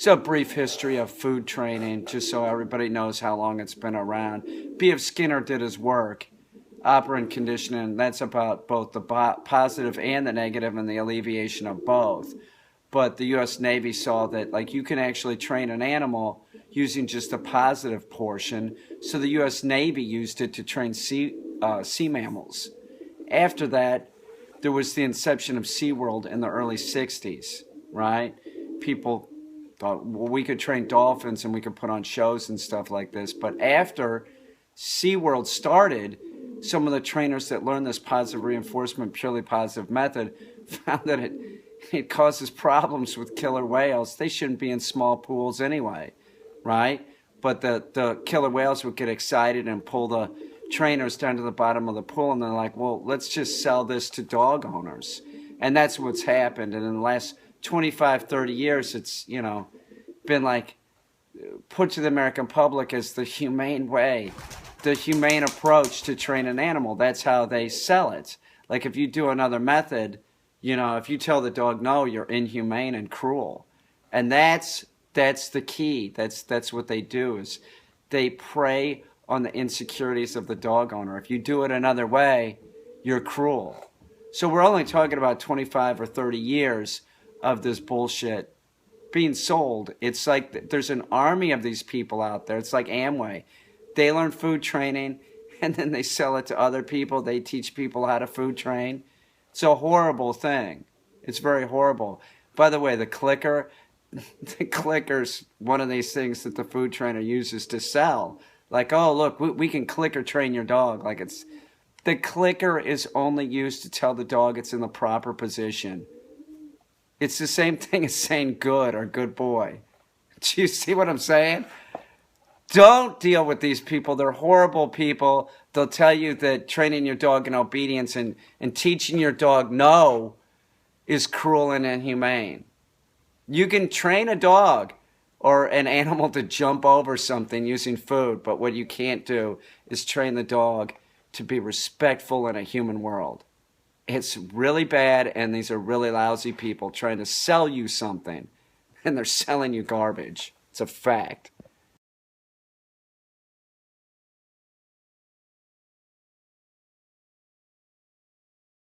So, a brief history of food training, just so everybody knows how long it's been around. B.F. Skinner did his work, operant conditioning. That's about both the positive and the negative and the alleviation of both. But the U.S. Navy saw that, like, you can actually train an animal using just a positive portion. So the U.S. Navy used it to train sea mammals. After that, there was the inception of SeaWorld in the early 60s, right? People thought, well, we could train dolphins and we could put on shows and stuff like this. But after SeaWorld started, some of the trainers that learned this positive reinforcement, purely positive method, found that it causes problems with killer whales. They shouldn't be in small pools anyway, right? But the killer whales would get excited and pull the trainers down to the bottom of the pool, and they're like, well, let's just sell this to dog owners. And that's what's happened. And in the last 25, 30 years, it's, been like put to the American public as the humane way, the humane approach to train an animal. That's how they sell it. Like if you do another method, if you tell the dog no, you're inhumane and cruel. And that's the key. That's what they do, is they prey on the insecurities of the dog owner. If you do it another way, you're cruel. So we're only talking about 25 or 30 years of this bullshit being sold. It's like there's an army of these people out there. It's like Amway. They learn food training and then they sell it to other people. They teach people how to food train. It's a horrible thing. It's very horrible. By the way, the clicker's one of these things that the food trainer uses to sell. Like, oh, look, we can clicker train your dog. Like the clicker is only used to tell the dog it's in the proper position. It's the same thing as saying good or good boy. Do you see what I'm saying? Don't deal with these people. They're horrible people. They'll tell you that training your dog in obedience and teaching your dog no is cruel and inhumane. You can train a dog or an animal to jump over something using food, but what you can't do is train the dog to be respectful in a human world. It's really bad, and these are really lousy people trying to sell you something, and they're selling you garbage. It's a fact.